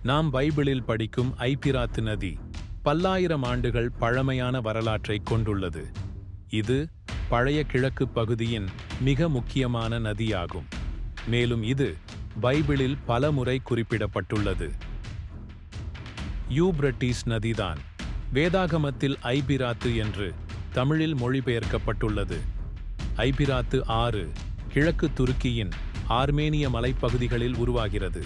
நாம் பைபிளில் படிக்கும் ஐபிராத்து நதி பல்லாயிரம் ஆண்டுகள் பழமையான வரலாற்றை கொண்டுள்ளது. இது பழைய கிழக்கு பகுதியின் மிக முக்கியமான நதியாகும். மேலும் இது பைபிளில் பல முறை குறிப்பிடப்பட்டுள்ளது. யூப்ரட்டீஸ் நதிதான் வேதாகமத்தில் ஐபிராத்து என்று தமிழில் மொழிபெயர்க்கப்பட்டுள்ளது. ஐபிராத்து ஆறு கிழக்கு துருக்கியின் ஆர்மேனிய மலைப்பகுதிகளில் உருவாகிறது.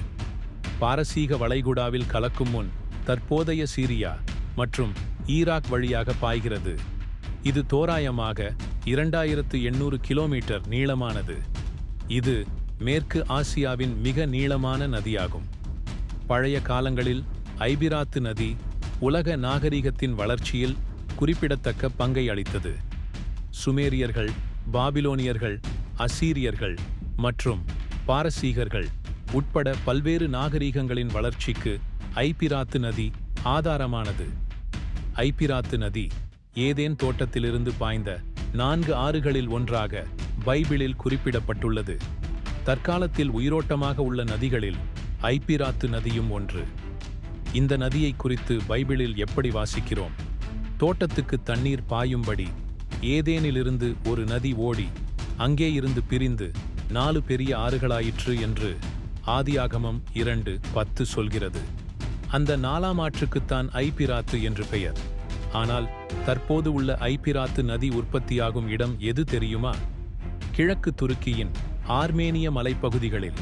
பாரசீக வளைகுடாவில் கலக்கும் முன் தற்போதைய சீரியா மற்றும் ஈராக் வழியாக பாய்கிறது. இது தோராயமாக 2800 கிலோமீட்டர் நீளமானது. இது மேற்கு ஆசியாவின் மிக நீளமான நதியாகும். பழைய காலங்களில் ஐபிராத்து நதி உலக நாகரிகத்தின் வளர்ச்சியில் குறிப்பிடத்தக்க பங்கை அளித்தது. சுமேரியர்கள், பாபிலோனியர்கள், அசீரியர்கள் மற்றும் பாரசீகர்கள் உட்பட பல்வேறு நாகரிகங்களின் வளர்ச்சிக்கு ஐபிராத்து நதி ஆதாரமானது. ஐபிராத்து நதி ஏதேன் தோட்டத்திலிருந்து பாய்ந்த 4 ஆறுகளில் ஒன்றாக பைபிளில் குறிப்பிடப்பட்டுள்ளது. தற்காலத்தில் உயிரோட்டமாக உள்ள நதிகளில் ஐபிராத்து நதியும் ஒன்று. இந்த நதியை குறித்து பைபிளில் எப்படி வாசிக்கிறோம்? தோட்டத்துக்கு தண்ணீர் பாயும்படி ஏதேனிலிருந்து ஒரு நதி ஓடி அங்கே இருந்து பிரிந்து 4 பெரிய ஆறுகளாயிற்று என்று ஆதியாகமம் 2:10 சொல்கிறது. அந்த 4ஆம் ஆற்றுக்குத்தான் ஐபிராத்து என்று பெயர். ஆனால் தற்போது உள்ள ஐபிராத்து நதி உற்பத்தியாகும் இடம் எது தெரியுமா? கிழக்கு துருக்கியின் ஆர்மேனிய மலைப்பகுதிகளில்.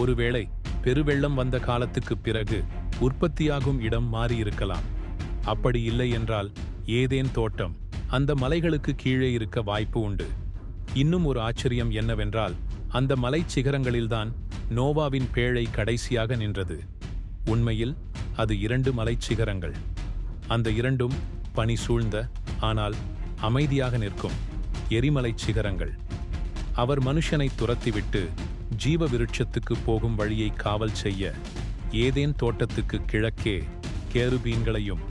ஒருவேளை பெருவெள்ளம் வந்த காலத்துக்கு பிறகு உற்பத்தியாகும் இடம் மாறியிருக்கலாம். அப்படி இல்லை என்றால் ஏதேன் தோட்டம் அந்த மலைகளுக்கு கீழே இருக்க வாய்ப்பு உண்டு. இன்னும் ஒரு ஆச்சரியம் என்னவென்றால், அந்த மலைச் சிகரங்களில்தான் நோவாவின் பேழை கடைசியாக நின்றது. உண்மையில் அது 2 மலைச் சிகரங்கள். அந்த இரண்டும் பனி சூழ்ந்த ஆனால் அமைதியாக நிற்கும் எரிமலைச் சிகரங்கள். அவர் மனுஷனை துரத்திவிட்டு ஜீவ விருட்சத்துக்கு போகும் வழியை காவல் செய்ய ஏதேன் தோட்டத்துக்கு கிழக்கே கேருபீன்களையும்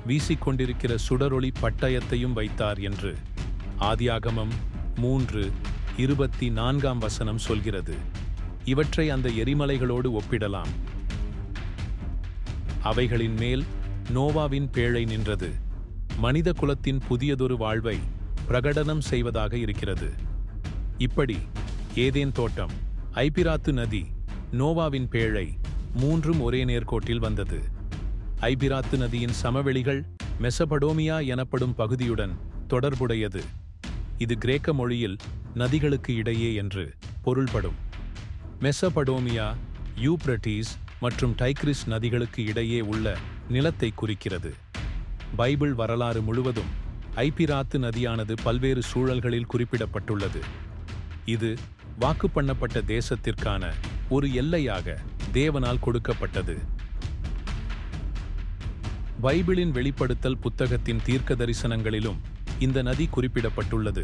வீசிக்கொண்டிருக்கிற சுடரொளி பட்டயத்தையும் வைத்தார் என்று ஆதியாகமம் 3:24 சொல்கிறது. இவற்றை அந்த எரிமலைகளோடு ஒப்பிடலாம். அவைகளின் மேல் நோவாவின் பேழை நின்றது. மனித குலத்தின் புதியதொரு வாழ்வை பிரகடனம் செய்வதாக இருக்கிறது. இப்படி ஏதேன் தோட்டம், ஐபிராத்து நதி, நோவாவின் பேழை 3ம் ஒரே நேர்கோட்டில் வந்தது. ஐபிராத்து நதியின் சமவெளிகள் மெசபடோமியா எனப்படும் பகுதியுடன் தொடர்புடையது. இது கிரேக்க மொழியில் நதிகளுக்கு இடையே என்று பொருள்படும். மெசபடோமியா யூப்ரட்டீஸ் மற்றும் டைக்ரிஸ் நதிகளுக்கு இடையே உள்ள நிலத்தை குறிக்கிறது. பைபிள் வரலாறு முழுவதும் ஐபிராத்து நதியானது பல்வேறு சூழல்களில் குறிப்பிடப்பட்டுள்ளது. இது வாக்கு பண்ணப்பட்ட தேசத்திற்கான ஒரு எல்லையாக தேவனால் கொடுக்கப்பட்டது. பைபிளின் வெளிப்படுத்தல் புத்தகத்தின் தீர்க்க தரிசனங்களிலும் இந்த நதி குறிப்பிடப்பட்டுள்ளது.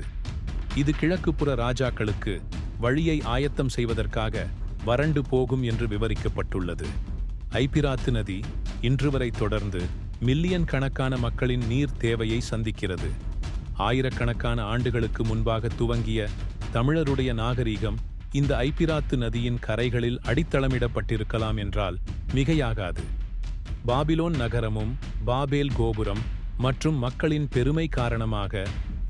இது கிழக்குப்புற ராஜாக்களுக்கு வழியை ஆயத்தம் செய்வதற்காக வறண்டு போகும் என்று விவரிக்கப்பட்டுள்ளது. ஐபிராத்து நதி இன்று வரை தொடர்ந்து மில்லியன் கணக்கான மக்களின் நீர் தேவையை சந்திக்கிறது. ஆயிரக்கணக்கான ஆண்டுகளுக்கு முன்பாக துவங்கிய தமிழருடைய நாகரீகம் இந்த ஐபிராத்து நதியின் கரைகளில் அடித்தளமிடப்பட்டிருக்கலாம் என்றால் மிகையாகாது. பாபிலோன் நகரமும் பாபேல் கோபுரம் மற்றும் மக்களின் பெருமை காரணமாக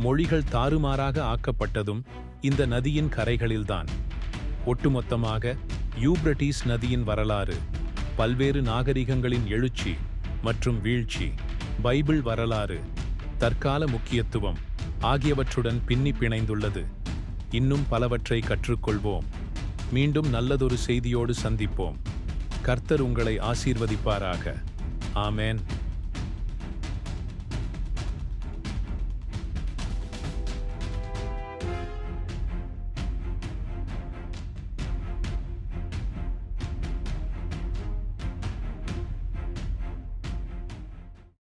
மொழிகள் தாறுமாறாக ஆக்கப்பட்டதும் இந்த நதியின் கரைகளில்தான். ஒட்டுமொத்தமாக யூப்ரட்டீஸ் நதியின் வரலாறு, பல்வேறு நாகரிகங்களின் எழுச்சி மற்றும் வீழ்ச்சி, பைபிள் வரலாறு, தற்கால முக்கியத்துவம் ஆகியவற்றுடன் பின்னி பிணைந்துள்ளது. இன்னும் பலவற்றை கற்றுக்கொள்வோம். மீண்டும் நல்லதொரு செய்தியோடு சந்திப்போம். கர்த்தர் உங்களை ஆசீர்வதிப்பாராக. ஆமென்.